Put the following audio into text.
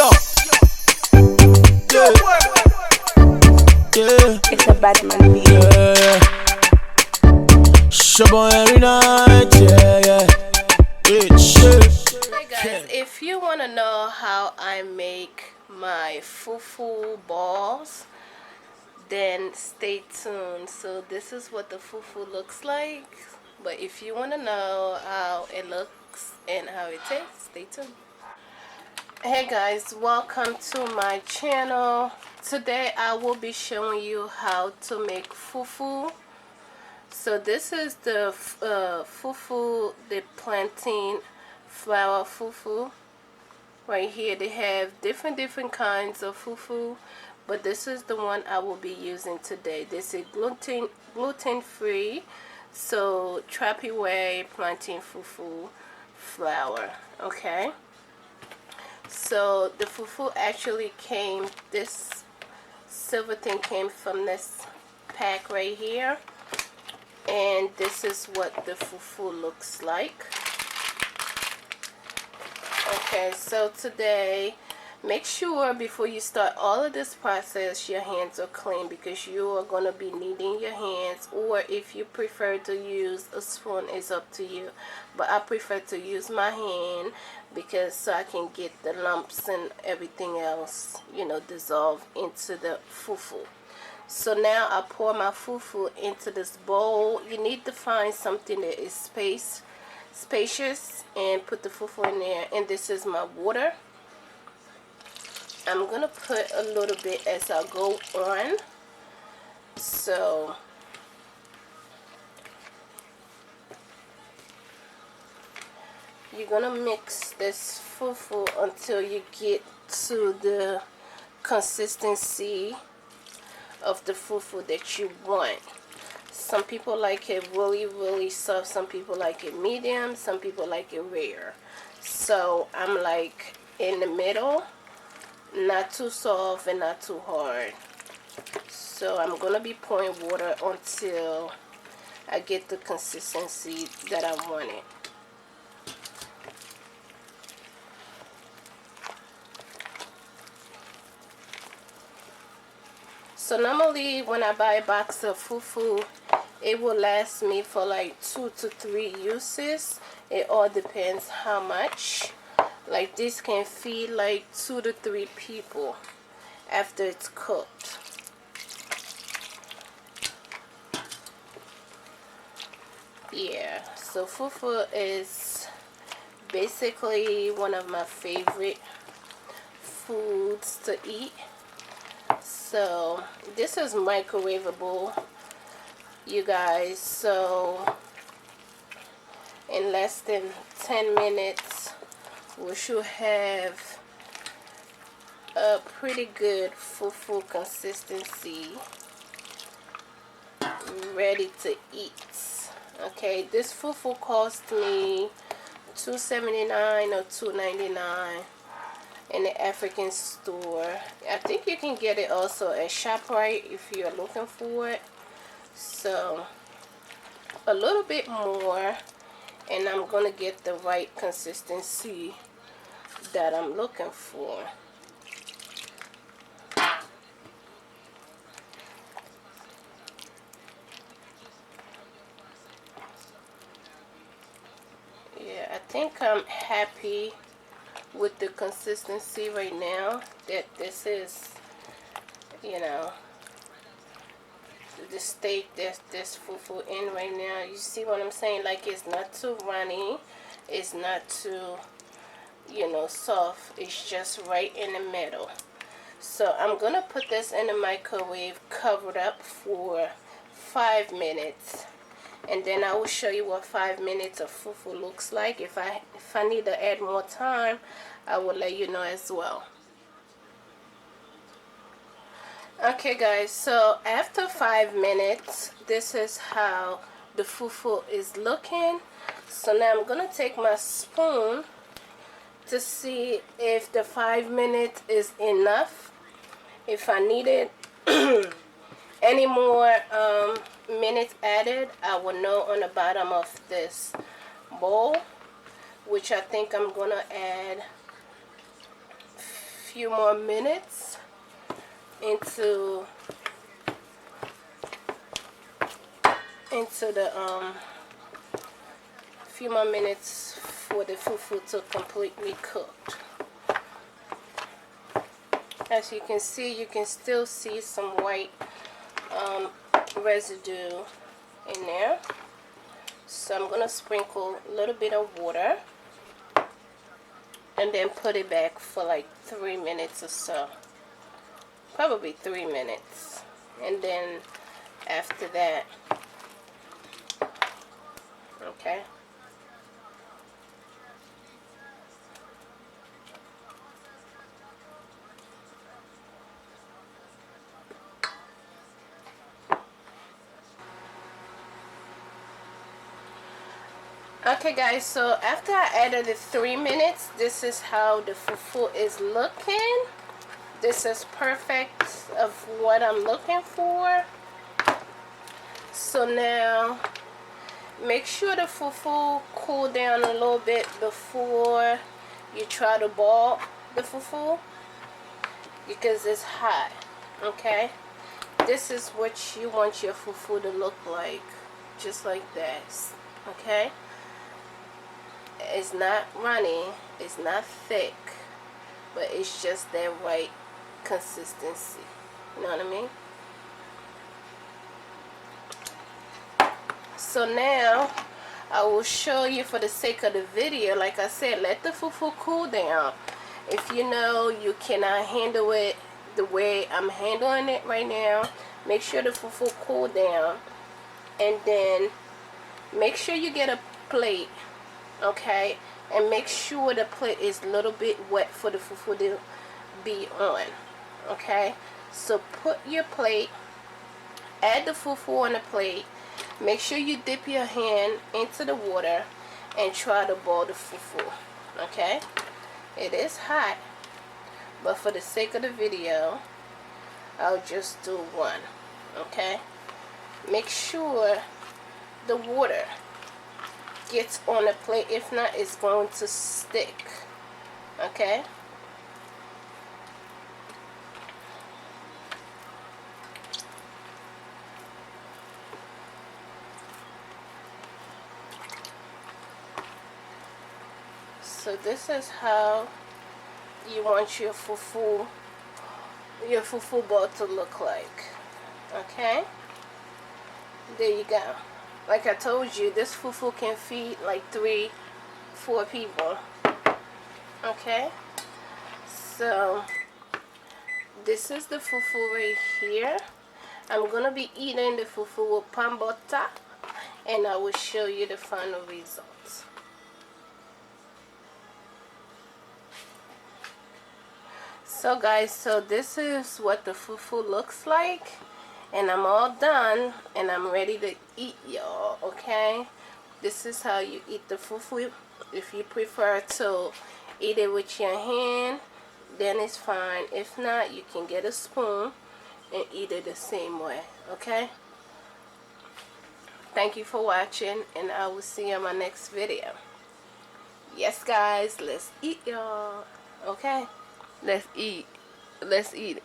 Yo. Yeah. It's a Batman video. Yeah. Shabo every night. Yeah. It's Hey guys, if you want to know how I make my fufu balls, then stay tuned. So this is what the fufu looks like, but if you want to know how it looks and how it tastes, stay tuned. Hey guys, welcome to my channel. Today I will be showing you how to make fufu. So this is the fufu, the plantain flour fufu. Right here they have different kinds of fufu, but this is the one I will be using today. This is gluten free, so Trappy Way plantain fufu flour. Okay, so the fufu actually came, this silver thing came from this pack right here, and this is what the fufu looks like. Okay, so today, make sure before you start all of this process your hands are clean, because you are going to be needing your hands, or if you prefer to use a spoon, it's up to you, but I prefer to use my hand because so I can get the lumps and everything else, you know, dissolve into the fufu. So now I pour my fufu into this bowl. You need to find something that is spacious and put the fufu in there. And this is my water. I'm gonna put a little bit as I go on. So you're gonna mix this fufu until you get to the consistency of the fufu that you want. Some people like it really soft, some people like it medium, some people like it rare. So I'm like in the middle, not too soft and not too hard. So I'm gonna be pouring water until I get the consistency that I want it. So normally when I buy a box of fufu, it will last me for like 2 to 3 uses. It all depends how much. Like this can feed like 2 to 3 people after it's cooked. Yeah, so fufu is basically one of my favorite foods to eat. So this is microwavable, you guys. So in less than 10 minutes we should have a pretty good fufu consistency ready to eat. Okay, this fufu cost me $2.79 or $2.99 in the African store. I think you can get it also at ShopRite if you're looking for it. So a little bit more, and I'm gonna get the right consistency that I'm looking for. Yeah, I think I'm happy with the consistency right now, that this is, you know, the state that this fufu in right now. You see what I'm saying? Like, it's not too runny, it's not too, you know, soft. It's just right in the middle. So I'm gonna put this in the microwave covered up for 5 minutes, and then I will show you what 5 minutes of fufu looks like. If I need to add more time, I will let you know as well. Okay guys, so after 5 minutes, this is how the fufu is looking. So now I'm gonna take my spoon to see if the 5 minutes is enough. If I needed any more minutes added, I will know on the bottom of this bowl, which I think I'm gonna add few more minutes into the few more minutes for the fufu to completely cook. As you can see, you can still see some white residue in there. So I'm gonna sprinkle a little bit of water and then put it back for like 3 minutes or so. Probably 3 minutes. And then after that, okay. Okay guys, so after I added the 3 minutes, this is how the fufu is looking. This is perfect of what I'm looking for. So now, make sure the fufu cool down a little bit before you try to ball the fufu, because it's hot, okay? This is what you want your fufu to look like, just like this, okay? It's not runny, it's not thick, but it's just that right consistency. You know what I mean? So now I will show you, for the sake of the video, like I said, let the fufu cool down. If you know you cannot handle it the way I'm handling it right now, make sure the fufu cool down, and then make sure you get a plate, okay, and make sure the plate is a little bit wet for the fufu to be on, okay? So put your plate, add the fufu on the plate, make sure you dip your hand into the water and try to boil the fufu, okay? It is hot, but for the sake of the video, I'll just do one, okay? Make sure the water gets on the plate, if not it's going to stick, okay? So this is how you want your fufu ball to look like, okay? There you go. Like I told you, this fufu can feed like 3-4 people, okay? So this is the fufu right here. I'm gonna be eating the fufu with pan butter, and I will show you the final results. So guys, so this is what the fufu looks like, and I'm all done and I'm ready to eat, y'all, okay? This is how you eat the fufu. If you prefer to eat it with your hand, then it's fine. If not, you can get a spoon and eat it the same way, okay? Thank you for watching, and I will see you in my next video. Yes guys, let's eat, y'all, okay? Let's eat. Let's eat.